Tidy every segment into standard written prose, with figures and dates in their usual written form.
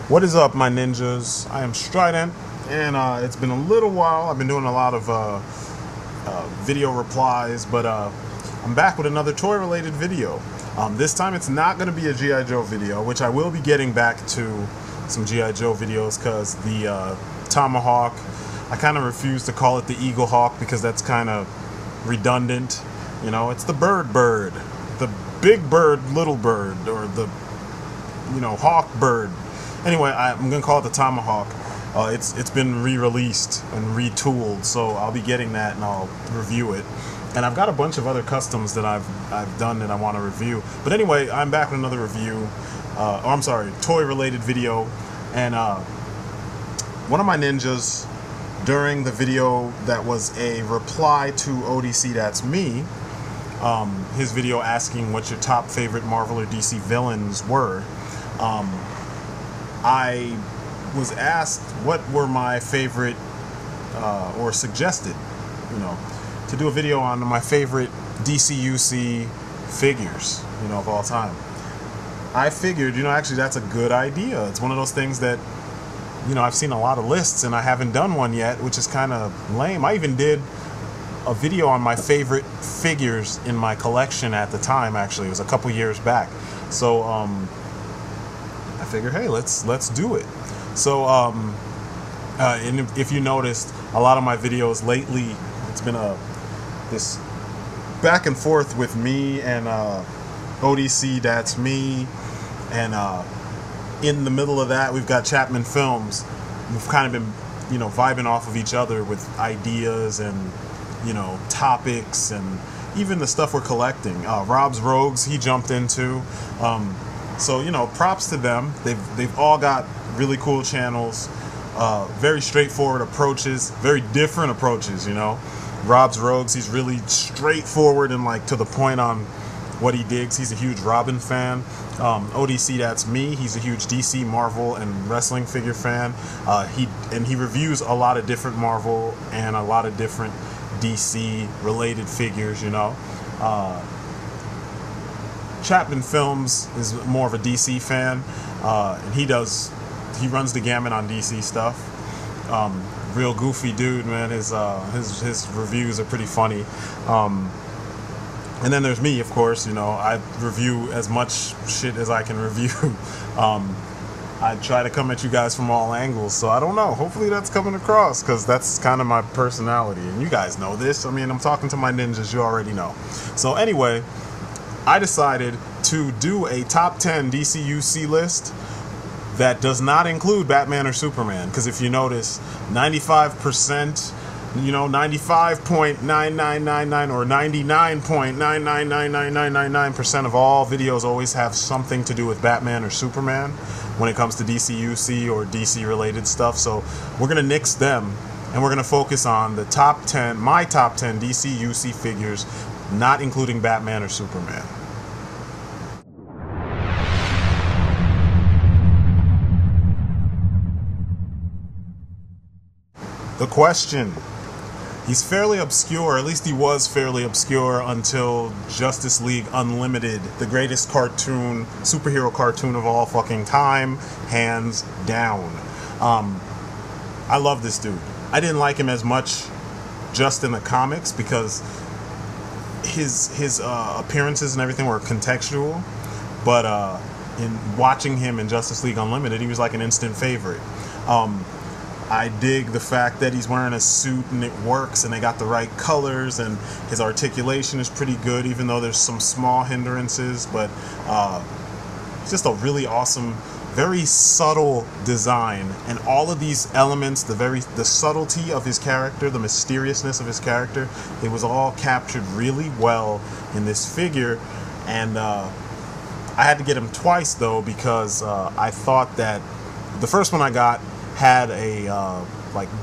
What is up, my ninjas? I am Strydent, and it's been a little while. I've been doing a lot of video replies, but I'm back with another toy-related video. This time it's not going to be a G.I. Joe video, which I will be getting back to some G.I. Joe videos, because the Tomahawk, I kind of refuse to call it the Eagle Hawk because that's kind of redundant. You know, it's the bird, the big bird, little bird, or the, hawk bird. Anyway, I'm gonna call it the Tomahawk. It's been re-released and retooled, so I'll be getting that and I'll review it. And I've got a bunch of other customs that I've done that I want to review. But anyway, I'm back with another review. Toy-related video. And one of my ninjas, during the video that was a reply to ODC That's Me, his video asking what your top favorite Marvel or DC villains were, I was asked what were my favorite, or suggested, to do a video on my favorite DCUC figures, of all time. I figured, actually that's a good idea. It's one of those things that, I've seen a lot of lists and I haven't done one yet, which is kind of lame. I even did a video on my favorite figures in my collection at the time. Actually, it was a couple years back. So I figured, hey, let's do it. So and if you noticed, a lot of my videos lately, it's been this back and forth with me and ODC That's Me, and in the middle of that we've got Chapman Films. We've kind of been vibing off of each other with ideas and topics, and even the stuff we're collecting. Rob's Rogues, he jumped into. So props to them. They've all got really cool channels, very straightforward approaches, very different approaches. Rob's Rogues, he's really straightforward and to the point on what he digs. He's a huge Robin fan. ODC That's Me, he's a huge DC, Marvel, and wrestling figure fan. He reviews a lot of different Marvel and a lot of different DC related figures. Chapman Films is more of a DC fan, and he runs the gamut on DC stuff. Real goofy dude, man. His reviews are pretty funny. And then there's me, of course. I review as much shit as I can review. I try to come at you guys from all angles, so I don't know. Hopefully that's coming across, because that's kind of my personality, and you guys know this. I mean, I'm talking to my ninjas, you already know. So anyway, I decided to do a top 10 DCUC list that does not include Batman or Superman, because if you notice, 95%, 95.9999 or 99.9999999% of all videos always have something to do with Batman or Superman when it comes to DCUC or DC related stuff. So we're going to nix them, and we're going to focus on the top 10, my top 10 DCUC figures, not including Batman or Superman. The question. He's fairly obscure, at least he was fairly obscure until Justice League Unlimited, the greatest superhero cartoon of all fucking time, hands down. I love this dude. I didn't like him as much just in the comics because his appearances and everything were contextual, but in watching him in Justice League Unlimited, he was like an instant favorite. I dig the fact that he's wearing a suit and it works and they got the right colors, and his articulation is pretty good, even though there's some small hindrances, but it's just a really awesome, very subtle design, and all of these elements, the subtlety of his character, the mysteriousness of his character, it was all captured really well in this figure. And I had to get him twice though, because I thought that the first one I got had a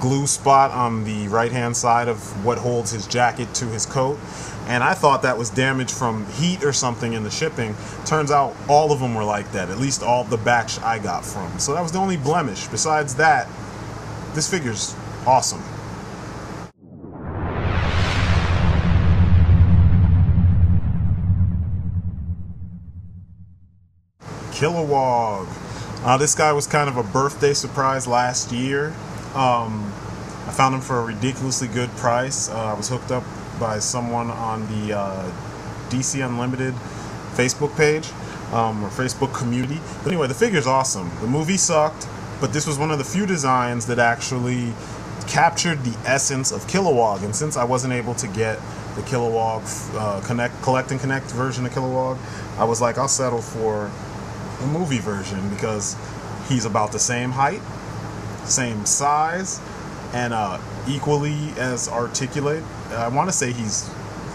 glue spot on the right hand side of what holds his jacket to his coat, and I thought that was damage from heat or something in the shipping. Turns out all of them were like that, at least all the batch I got from. So that was the only blemish. Besides that, this figure's awesome. Kilowog. This guy was kind of a birthday surprise last year. I found him for a ridiculously good price. I was hooked up by someone on the DC Unlimited Facebook page, or Facebook community. But anyway, the figure's awesome. The movie sucked, but this was one of the few designs that actually captured the essence of Kilowog. And since I wasn't able to get the Kilowog collect and connect version of Kilowog, I was like, I'll settle for the movie version because he's about the same height, same size, and equally as articulate. I want to say he's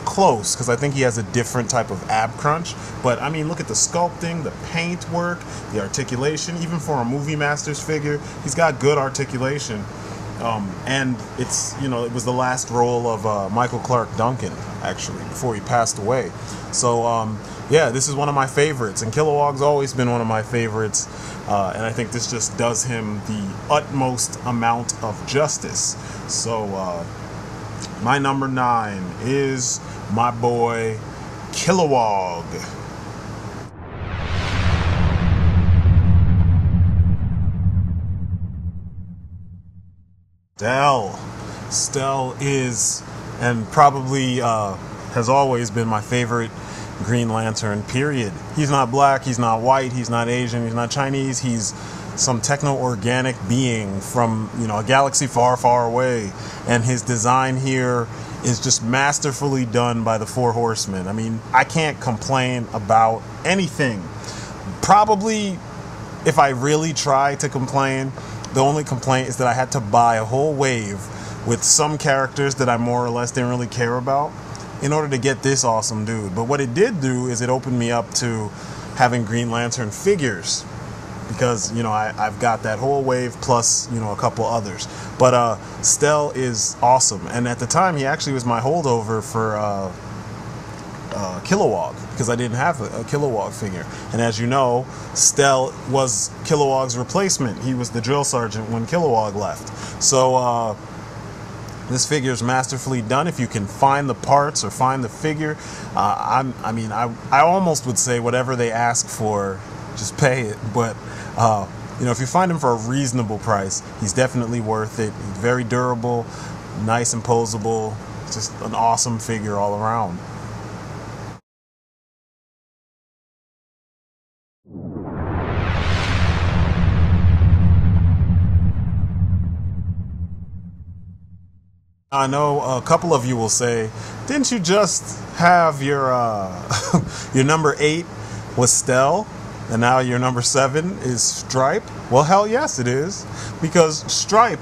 close because I think he has a different type of ab crunch, but I mean, look at the sculpting, the paint work, the articulation. Even for a movie master's figure, he's got good articulation. And it's, you know, it was the last role of Michael Clark Duncan, actually, before he passed away. So yeah, this is one of my favorites, and Kilowog's always been one of my favorites, and I think this just does him the utmost amount of justice. So my number 9 is my boy Kilowog. Stell is, and probably has always been, my favorite Green Lantern, period. He's not black, he's not white, he's not Asian, he's not Chinese, he's some techno-organic being from, you know, a galaxy far, far away. And his design here is just masterfully done by the Four Horsemen. I mean, I can't complain about anything. Probably, if I really try to complain, the only complaint is that I had to buy a whole wave with some characters that I more or less didn't really care about in order to get this awesome dude. But what it did do is it opened me up to having Green Lantern figures, because, you know, I've got that whole wave plus, you know, a couple others. But Stell is awesome, and at the time he actually was my holdover for Kilowog, because I didn't have a Kilowog figure. And as you know, Stell was Kilowog's replacement. He was the drill sergeant when Kilowog left. So this figure is masterfully done. If you can find the parts or find the figure, I almost would say whatever they ask for, just pay it. But you know, if you find him for a reasonable price, he's definitely worth it. He's very durable, nice and posable, just an awesome figure all around. I know a couple of you will say, didn't you just have your your number 8 was Stell, and now your number 7 is Stripe? Well, hell yes it is, because Stripe,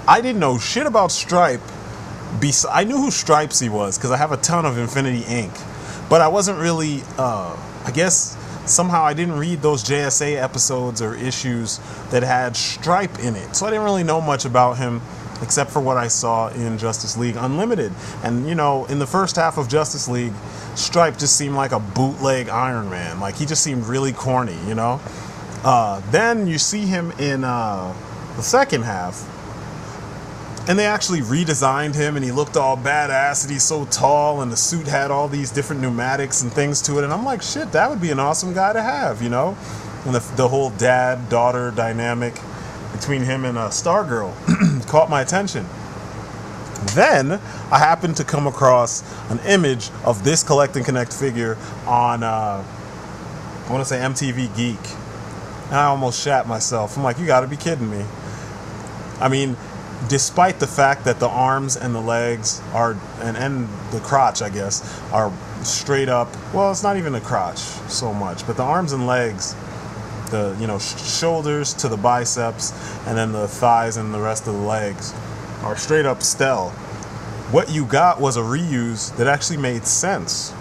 I didn't know shit about Stripe. I knew who Stripesy was because I have a ton of Infinity Ink, but I wasn't really, I guess somehow I didn't read those JSA episodes or issues that had Stripe in it, so I didn't really know much about him, except for what I saw in Justice League Unlimited. And, you know, in the first half of Justice League, Stripe just seemed like a bootleg Iron Man. Like, he just seemed really corny, you know? Then you see him in the second half, and they actually redesigned him, and he looked all badass, and he's so tall, and the suit had all these different pneumatics and things to it, and I'm like, shit, that would be an awesome guy to have, you know? And the whole dad-daughter dynamic between him and Stargirl caught my attention. Then I happened to come across an image of this Collect and Connect figure on, I want to say MTV Geek. And I almost shat myself. I'm like, you gotta be kidding me. I mean, despite the fact that the arms and the legs are, and the crotch, I guess, are straight up, well, it's not even the crotch so much, but the arms and legs, the, you know, shoulders to the biceps, and then the thighs and the rest of the legs are straight up Stell. What you got was a reuse that actually made sense.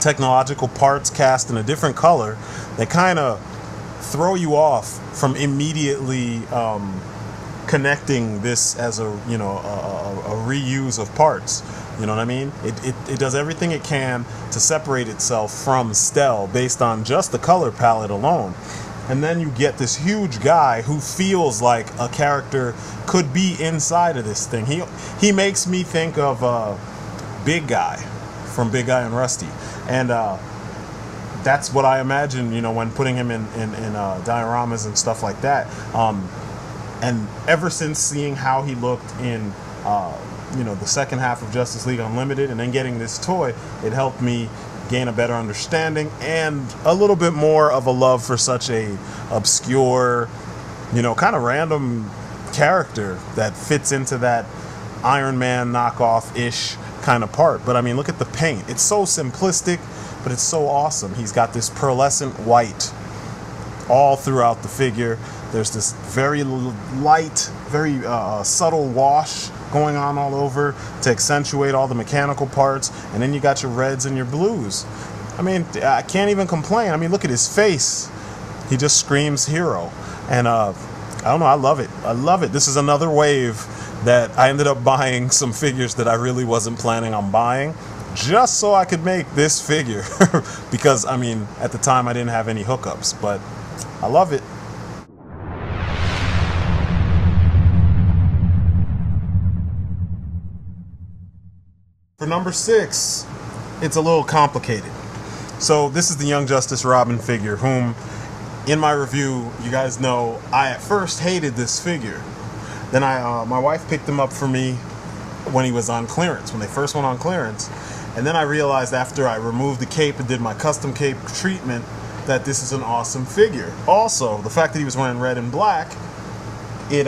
Technological parts cast in a different color that kind of throw you off from immediately connecting this as a, you know, a reuse of parts. You know what I mean? It does everything it can to separate itself from Stell based on just the color palette alone. And then you get this huge guy who feels like a character could be inside of this thing. He makes me think of Big Guy from Big Guy and Rusty. And that's what I imagine, you know, when putting him in dioramas and stuff like that. And ever since seeing how he looked in, you know, the second half of Justice League Unlimited, and then getting this toy, it helped me gain a better understanding and a little bit more of a love for such a obscure, you know, kind of random character that fits into that Iron Man knockoff-ish kind of part. But I mean, look at the paint. It's so simplistic, but it's so awesome. He's got this pearlescent white all throughout the figure. There's this very light, very subtle wash going on all over to accentuate all the mechanical parts, and then you got your reds and your blues. I mean, I can't even complain. I mean, look at his face. He just screams hero. And I don't know, I love it. I love it. This is another wave that I ended up buying some figures that I really wasn't planning on buying, just so I could make this figure. Because, I mean, at the time I didn't have any hookups, but I love it. For number 6, it's a little complicated. So this is the Young Justice Robin figure, whom, in my review, you guys know, I at first hated this figure. Then my wife picked him up for me when he was on clearance, when they first went on clearance. And then I realized after I removed the cape and did my custom cape treatment that this is an awesome figure. Also, the fact that he was wearing red and black, it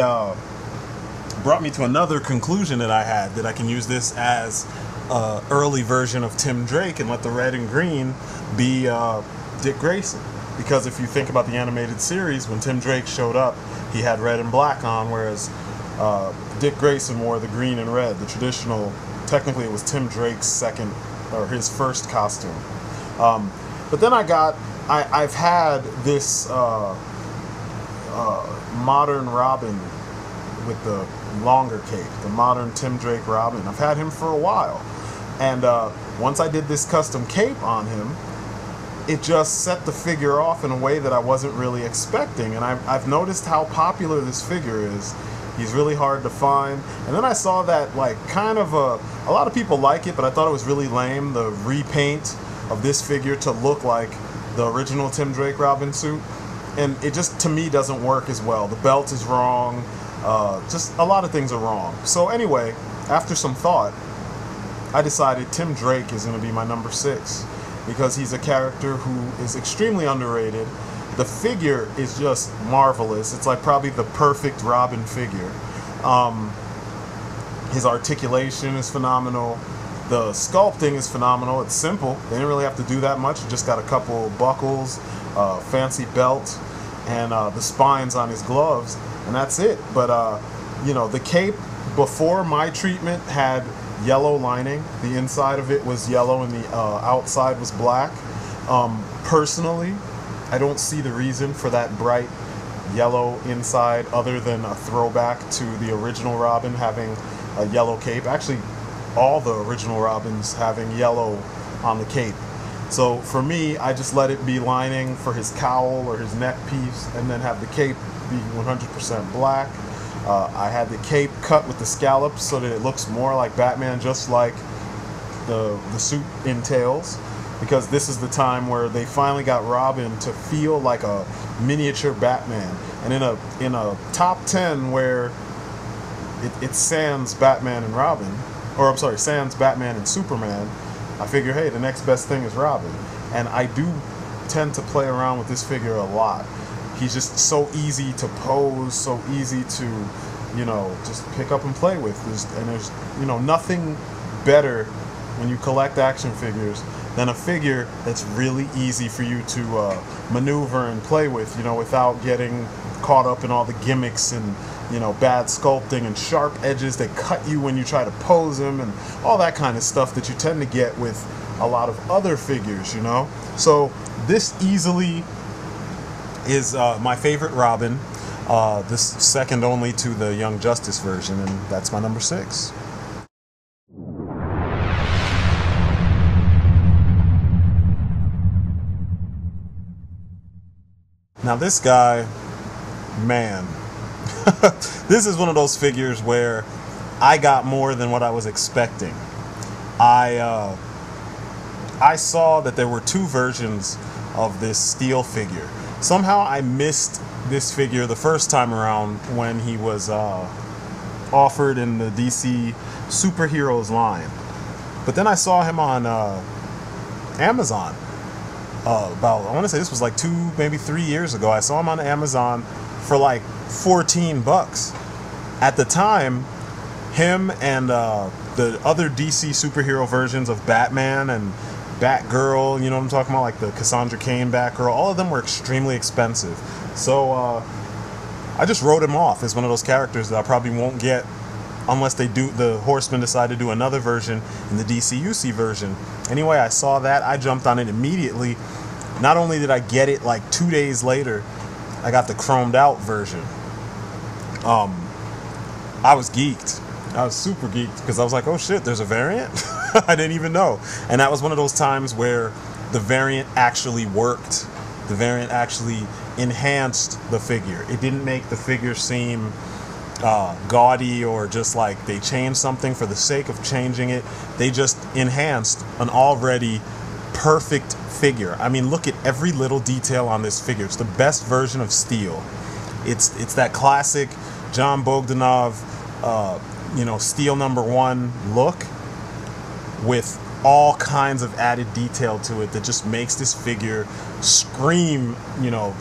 brought me to another conclusion that I had, that I can use this as an early version of Tim Drake and let the red and green be Dick Grayson. Because if you think about the animated series, when Tim Drake showed up, he had red and black on, whereas Dick Grayson wore the green and red. The traditional, technically it was Tim Drake's second, or his first costume. But then I've had this modern Robin with the longer cape, the modern Tim Drake Robin. I've had him for a while. And once I did this custom cape on him, it just set the figure off in a way that I wasn't really expecting. And I've noticed how popular this figure is. He's really hard to find. And then I saw that, like, kind of a lot of people like it, but I thought it was really lame, the repaint of this figure to look like the original Tim Drake Robin suit. And it just, to me, doesn't work as well. The belt is wrong. Just a lot of things are wrong. So anyway, after some thought, I decided Tim Drake is going to be my number 6 because he's a character who is extremely underrated. The figure is just marvelous. It's like probably the perfect Robin figure. His articulation is phenomenal. The sculpting is phenomenal. It's simple. They didn't really have to do that much. You just got a couple buckles, fancy belt, and the spines on his gloves, and that's it. But you know, the cape before my treatment had yellow lining. The inside of it was yellow and the outside was black. Personally, I don't see the reason for that bright yellow inside other than a throwback to the original Robin having a yellow cape. Actually, all the original Robins having yellow on the cape. So for me, I just let it be lining for his cowl or his neck piece, and then have the cape be 100% black. I had the cape cut with the scallops so that it looks more like Batman, just like the suit entails, because this is the time where they finally got Robin to feel like a miniature Batman. And in a top 10 where it sans Batman and Robin, or I'm sorry, sans Batman and Superman, I figure, hey, the next best thing is Robin. And I do tend to play around with this figure a lot. He's just so easy to pose, so easy to, you know, just pick up and play with. There's you know, nothing better when you collect action figures than a figure that's really easy for you to maneuver and play with, you know, without getting caught up in all the gimmicks and, you know, bad sculpting and sharp edges that cut you when you try to pose them and all that kind of stuff that you tend to get with a lot of other figures, you know. So this easily is my favorite Robin, this second only to the Young Justice version, and that's my number 6. Now this guy, man, this is one of those figures where I got more than what I was expecting. I saw that there were 2 versions of this Steel figure. Somehow I missed this figure the first time around when he was offered in the DC Superheroes line. But then I saw him on Amazon about, I want to say this was like 2, maybe 3 years ago. I saw him on Amazon for like $14. At the time, him and the other DC superhero versions of Batman and Batgirl, you know what I'm talking about, like the Cassandra Cain Batgirl, all of them were extremely expensive. So I just wrote him off as one of those characters that I probably won't get unless they do, the Horsemen decide to do another version in the DCUC version. Anyway, I saw that, I jumped on it immediately. Not only did I get it like 2 days later, I got the chromed out version. I was geeked. I was super geeked because I was like, oh shit, there's a variant? I didn't even know. And that was one of those times where the variant actually worked. The variant actually enhanced the figure. It didn't make the figure seem gaudy or just like they changed something for the sake of changing it. They just enhanced an already perfect figure. I mean, look at every little detail on this figure. It's the best version of Steel. It's that classic John Bogdanov, you know, Steel #1 look with all kinds of added detail to it that just makes this figure scream, you know,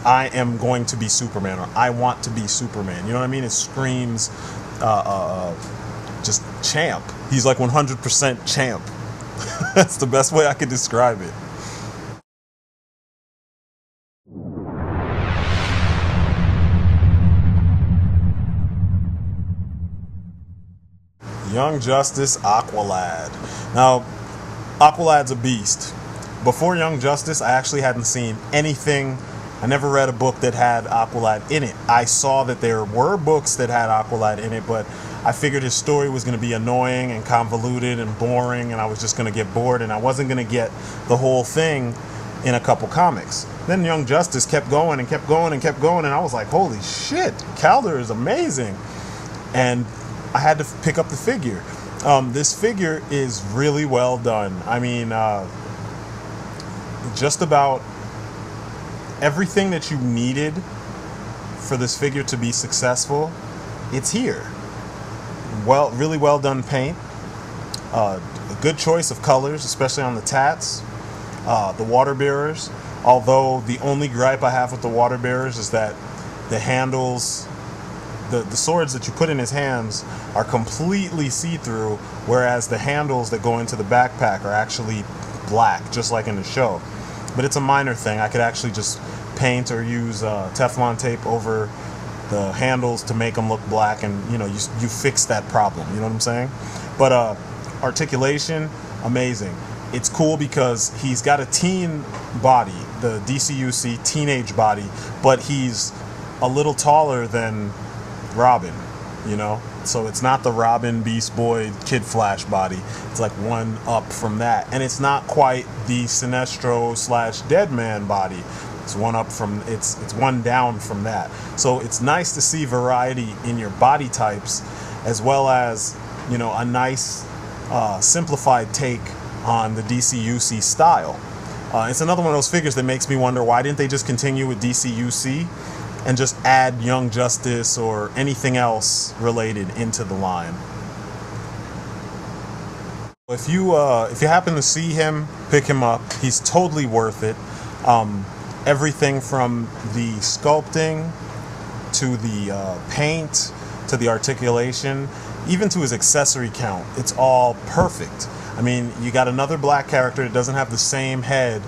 I am going to be Superman, or I want to be Superman. You know what I mean? It screams just champ. He's like 100% champ. That's the best way I could describe it. Young Justice Aqualad. Now, Aqualad's a beast. Before Young Justice, I actually hadn't seen anything. I never read a book that had Aqualad in it. I saw that there were books that had Aqualad in it, but I figured his story was going to be annoying and convoluted and boring, and I was just going to get bored, and I wasn't going to get the whole thing in a couple comics. Then Young Justice kept going and kept going and kept going, and I was like, holy shit, Calder is amazing. And I had to pick up the figure. This figure is really well done. I mean, just about everything that you needed for this figure to be successful, it's here. Well, really well done paint. A good choice of colors, especially on the tats. The water bearers. Although the only gripe I have with the water bearers is that the handles, the swords that you put in his hands are completely see-through, whereas the handles that go into the backpack are actually black, just like in the show. But it's a minor thing. I could actually just paint or use Teflon tape over the handles to make them look black, and you know, you fix that problem. You know what I'm saying? But articulation, amazing. It's cool because he's got a teen body, the DCUC teenage body, but he's a little taller than Robin, you know? So it's not the Robin, Beast Boy, Kid Flash body. It's like one up from that. And it's not quite the Sinestro / Deadman body. It's one up from, it's one down from that. So it's nice to see variety in your body types, as well as, you know, a nice simplified take on the DCUC style. It's another one of those figures that makes me wonder, why didn't they just continue with DCUC and just add Young Justice or anything else related into the line? If you happen to see him, pick him up. He's totally worth it. Everything from the sculpting to the paint to the articulation, even to his accessory count, it's all perfect. I mean, you got another black character that doesn't have the same head,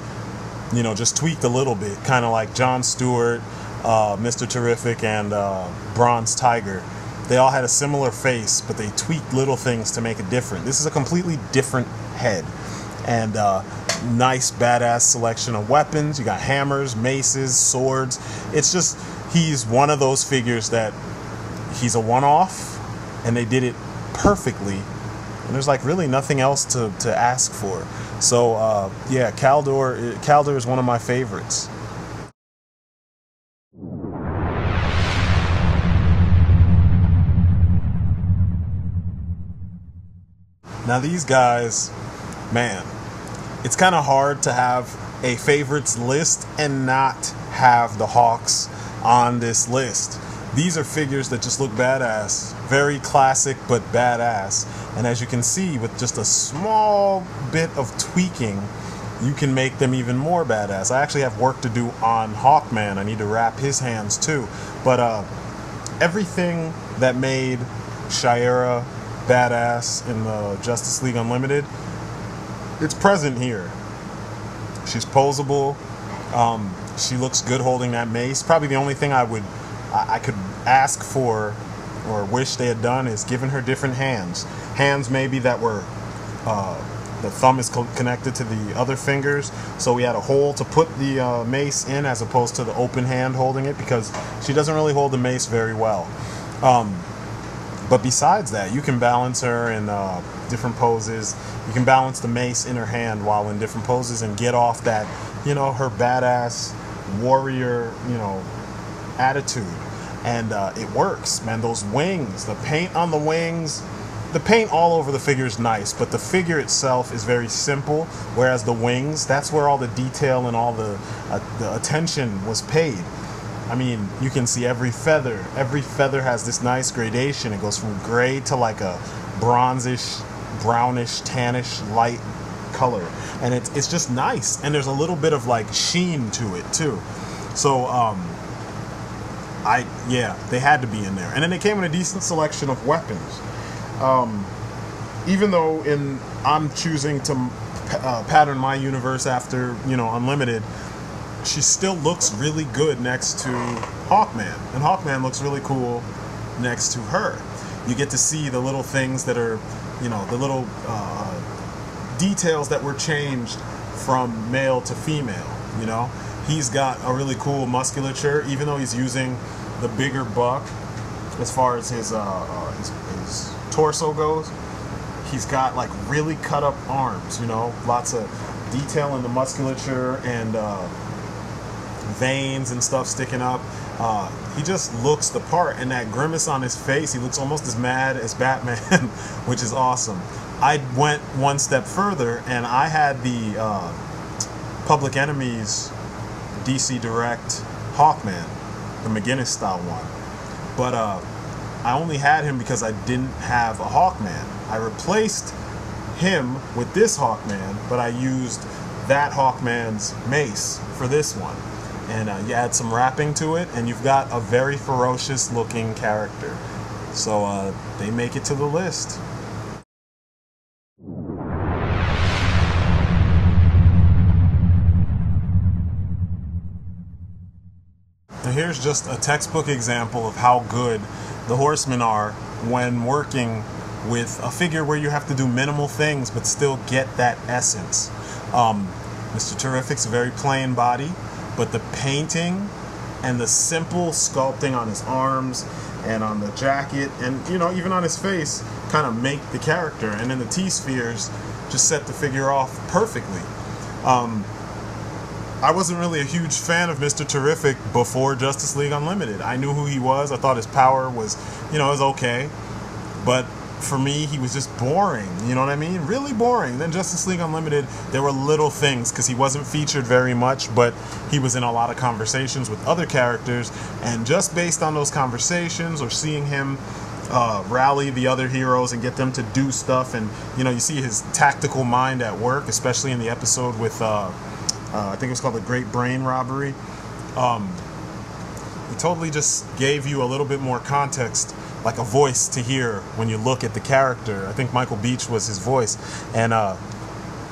you know, just tweaked a little bit, kind of like John Stewart, Mr. Terrific, and Bronze Tiger. They all had a similar face, but they tweaked little things to make it different. This is a completely different head. And nice, badass selection of weapons. You got hammers, maces, swords. It's just, he's one of those figures that he's a one-off, and they did it perfectly. And there's like really nothing else to ask for. So yeah, Calder is one of my favorites. Now these guys, man, it's kind of hard to have a favorites list and not have the Hawks on this list. These are figures that just look badass, very classic but badass. And as you can see, with just a small bit of tweaking, you can make them even more badass. I actually have work to do on Hawkman. I need to wrap his hands too. But everything that made Shayera badass in the Justice League Unlimited, it's present here. She's posable. She looks good holding that mace. Probably the only thing I could ask for or wish they had done is given her different hands. Hands maybe that were the thumb is connected to the other fingers, so we had a hole to put the mace in as opposed to the open hand holding it, because she doesn't really hold the mace very well. But besides that, you can balance her in different poses. You can balance the mace in her hand while in different poses and get off that, her badass warrior, attitude. And it works, man. Those wings, the paint on the wings, the paint all over the figure is nice, but the figure itself is very simple, whereas the wings, that's where all the detail and all the attention was paid. I mean, you can see every feather. Every feather has this nice gradation. It goes from gray to like a bronzish, brownish, tannish, light color. And it's just nice. And there's a little bit of like sheen to it too. So, they had to be in there. And then they came in a decent selection of weapons. Even though I'm choosing to pattern my universe after, Unlimited, she still looks really good next to Hawkman. And Hawkman looks really cool next to her. You get to see the little things that are, the little details that were changed from male to female, He's got a really cool musculature, even though he's using the bigger buck as far as his torso goes. He's got like really cut up arms, lots of detail in the musculature and veins and stuff sticking up. He just looks the part, and that grimace on his face, he looks almost as mad as Batman, which is awesome. I went one step further and I had the Public Enemy's DC Direct Hawkman, the McGinnis style one, but I only had him because I didn't have a Hawkman. I replaced him with this Hawkman, but I used that Hawkman's mace for this one. And you add some wrapping to it, and you've got a very ferocious looking character. So they make it to the list. Now here's just a textbook example of how good the Horsemen are when working with a figure where you have to do minimal things but still get that essence. Mr. Terrific's a very plain body, but the painting and the simple sculpting on his arms and on the jacket and even on his face kind of make the character, and then the T-spheres just set the figure off perfectly. I wasn't really a huge fan of Mr. Terrific before Justice League Unlimited. I knew who he was. I thought his power was, it was okay. But for me, he was just boring. You know what I mean? Really boring. Then Justice League Unlimited, there were little things because he wasn't featured very much, but he was in a lot of conversations with other characters. And just based on those conversations or seeing him rally the other heroes and get them to do stuff, and you see his tactical mind at work, especially in the episode with I think it was called The Great Brain Robbery. He totally just gave you a little bit more context, like a voice to hear when you look at the character. I think Michael Beach was his voice, and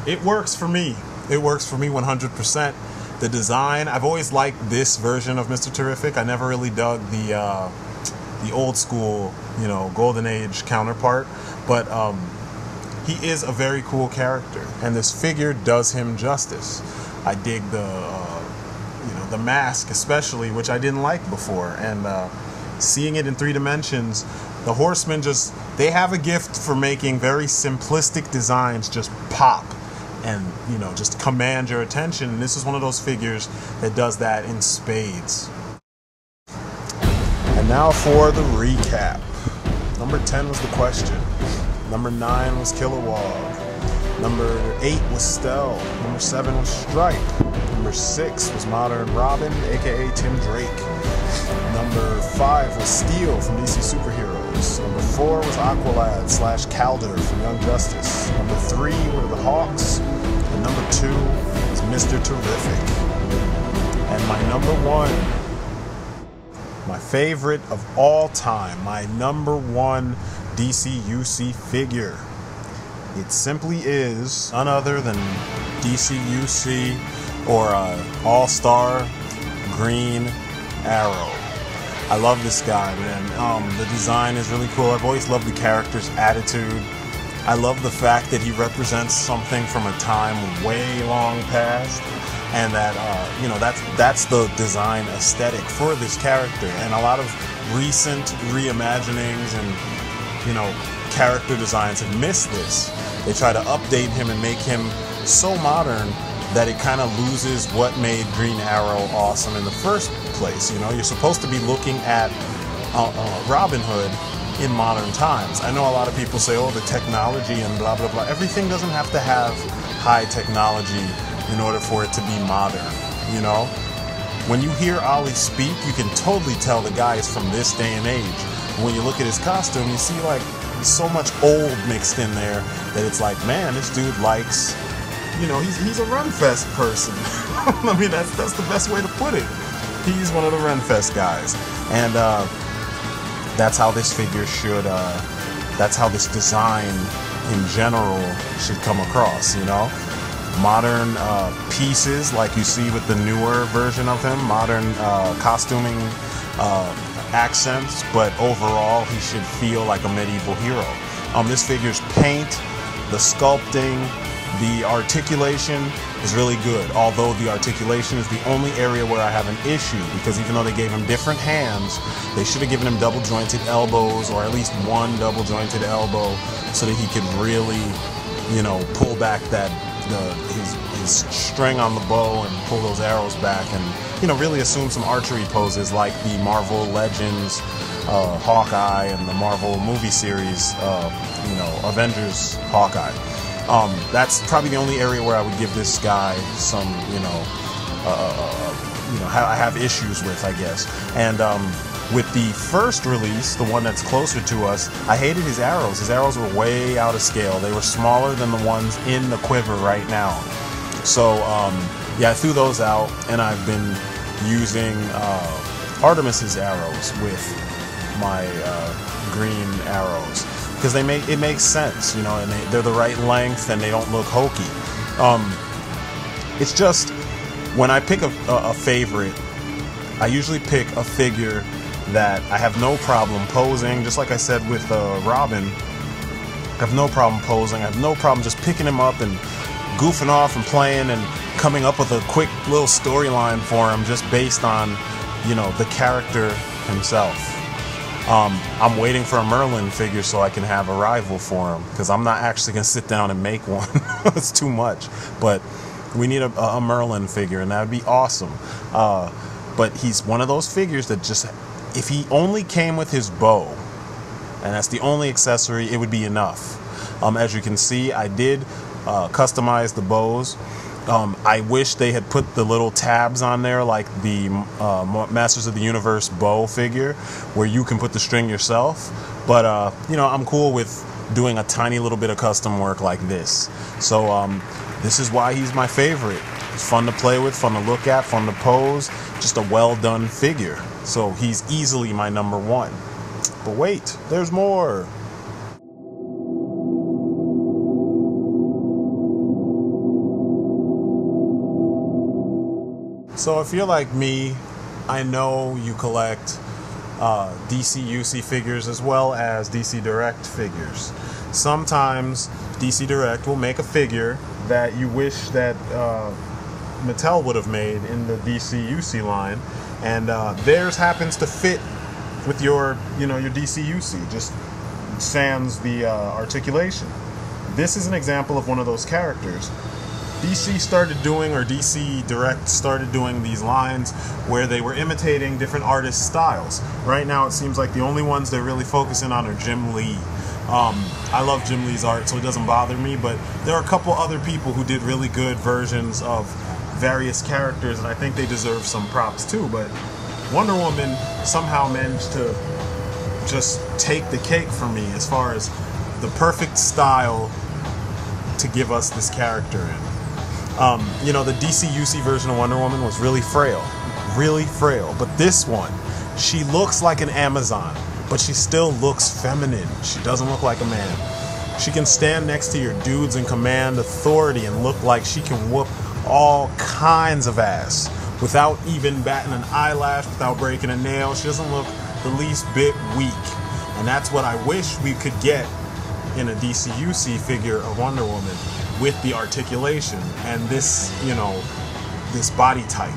it works for me. It works for me 100%. The design, I've always liked this version of Mr. Terrific. I never really dug the old school, Golden Age counterpart, but he is a very cool character, and this figure does him justice. I dig the mask especially, which I didn't like before, and seeing it in 3 dimensions, the Horsemen they have a gift for making very simplistic designs just pop and just command your attention, and this is one of those figures that does that in spades. And now for the recap. Number 10 was The Question. Number 9 was Kilowog. Number 8 was Stell. Number 7 was Stripe. Number 6 was Modern Robin, aka Tim Drake. Number 5 was Steel from DC Superheroes. Number 4 was Aqualad / Calder from Young Justice. Number 3 were the Hawks. And number 2 is Mr. Terrific. And my number 1, my favorite of all time, my number 1 DCUC figure. It simply is none other than DCUC or All-Star Green Arrow. I love this guy, man. The design is really cool. I've always loved the character's attitude. I love the fact that he represents something from a time way long past, and that that's the design aesthetic for this character. And a lot of recent reimaginings and character designs have missed this. They try to update him and make him so modern that it kind of loses what made Green Arrow awesome in the first place. You're supposed to be looking at Robin Hood in modern times. I know a lot of people say, oh, the technology and blah, blah, blah. Everything doesn't have to have high technology in order for it to be modern, When you hear Ollie speak, you can totally tell the guy is from this day and age. When you look at his costume, you see like so much old mixed in there that it's like, man, this dude likes, he's a Runfest person. I mean, that's the best way to put it. He's one of the Runfest guys. And that's how this figure should, that's how this design in general should come across, Modern pieces like you see with the newer version of him, modern costuming accents, but overall he should feel like a medieval hero. This figure's paint, the sculpting, the articulation is really good, although the articulation is the only area where I have an issue, because even though they gave him different hands, they should have given him double jointed elbows, or at least one double jointed elbow, so that he could really, pull back his string on the bow and pull those arrows back, and really assume some archery poses like the Marvel Legends Hawkeye and the Marvel movie series Avengers Hawkeye. That's probably the only area where I would give this guy some I have issues with, I guess. And with the first release, the one that's closer to us, I hated his arrows. His arrows were way out of scale. They were smaller than the ones in the quiver right now. So yeah, I threw those out, and I've been using Artemis's arrows with my green arrows, because it makes sense, and they're the right length and they don't look hokey. It's just when I pick a favorite, I usually pick a figure that I have no problem posing. Just like I said with Robin, I have no problem posing. I have no problem just picking him up and goofing off and playing and coming up with a quick little storyline for him, just based on, the character himself. I'm waiting for a Merlin figure so I can have a rival for him, because I'm not actually going to sit down and make one. It's too much. But we need a Merlin figure, and that would be awesome. But he's one of those figures that just, if he only came with his bow, and that's the only accessory, it would be enough. As you can see, I did customize the bows. I wish they had put the little tabs on there like the Masters of the Universe bow figure, where you can put the string yourself. But I'm cool with doing a tiny little bit of custom work like this. So this is why he's my favorite. It's fun to play with, fun to look at, fun to pose, just a well done figure. So he's easily my number 1. But wait, there's more. So if you're like me, I know you collect DCUC figures as well as DC Direct figures. Sometimes DC Direct will make a figure that you wish that Mattel would have made in the DCUC line, and theirs happens to fit with your DCUC, just sans the articulation. This is an example of one of those characters. DC Direct started doing these lines where they were imitating different artists' styles. Right now it seems like the only ones they're really focusing on are Jim Lee. I love Jim Lee's art, so it doesn't bother me, but there are a couple other people who did really good versions of various characters, and I think they deserve some props too. But Wonder Woman somehow managed to just take the cake for me as far as the perfect style to give us this character in. You know, the DCUC version of Wonder Woman was really frail, but this one, she looks like an Amazon, but she still looks feminine. She doesn't look like a man. She can stand next to your dudes and command authority and look like she can whoop all kinds of ass without even batting an eyelash, without breaking a nail. She doesn't look the least bit weak. And that's what I wish we could get in a DCUC figure of Wonder Woman, with the articulation and this, you know, this body type.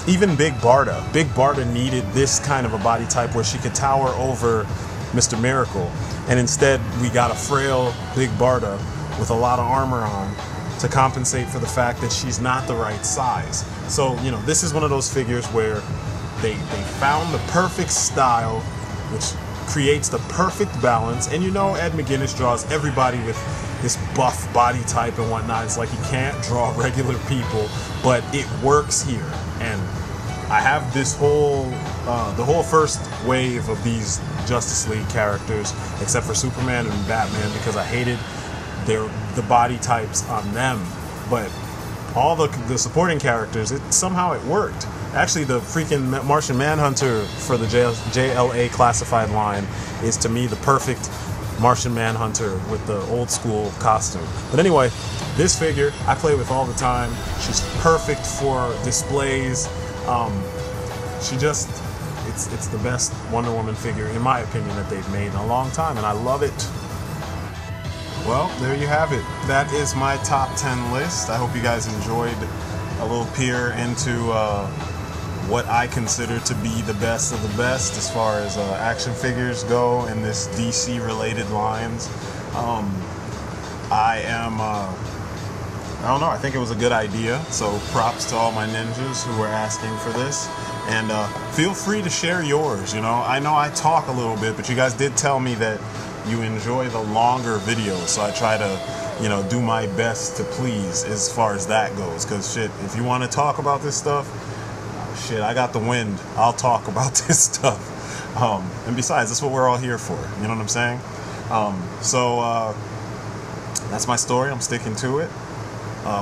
Even Big Barda needed this kind of a body type where she could tower over Mr. Miracle, and instead we got a frail Big Barda with a lot of armor on to compensate for the fact that she's not the right size. So, you know, this is one of those figures where they found the perfect style, which creates the perfect balance. And you know, Ed McGuinness draws everybody with this buff body type and whatnot. It's like he can't draw regular people, but it works here. And I have this whole, the whole first wave of these Justice League characters, except for Superman and Batman, because I hated the body types on them. But all the supporting characters, somehow it worked. Actually, the freaking Martian Manhunter for the JLA classified line is, to me, the perfect Martian Manhunter with the old school costume. But anyway, this figure I play with all the time. She's perfect for displays. She just, it's the best Wonder Woman figure, in my opinion, that they've made in a long time, and I love it. Well, there you have it. That is my top 10 list. I hope you guys enjoyed a little peer into what I consider to be the best of the best as far as action figures go in this DC related lines. I don't know, I think it was a good idea, so props to all my ninjas who were asking for this. And feel free to share yours. You know I talk a little bit, but you guys did tell me that you enjoy the longer videos, so I try to, you know, do my best to please as far as that goes. Because shit, if you want to talk about this stuff, shit, I got the wind. I'll talk about this stuff. And besides, that's what we're all here for. You know what I'm saying? So that's my story. I'm sticking to it.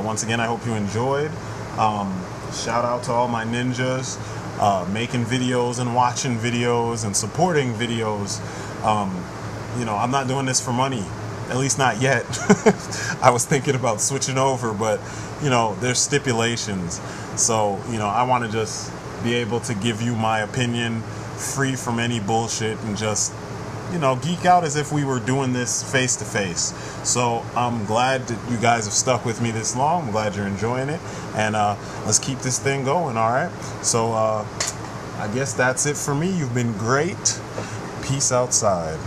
Once again, I hope you enjoyed. Shout out to all my ninjas making videos and watching videos and supporting videos. You know, I'm not doing this for money, at least not yet. I was thinking about switching over, but, you know, there's stipulations. So, you know, I want to just be able to give you my opinion free from any bullshit and just, you know, geek out as if we were doing this face to face. So I'm glad that you guys have stuck with me this long. I'm glad you're enjoying it. And let's keep this thing going, all right? So I guess that's it for me. You've been great. Peace outside.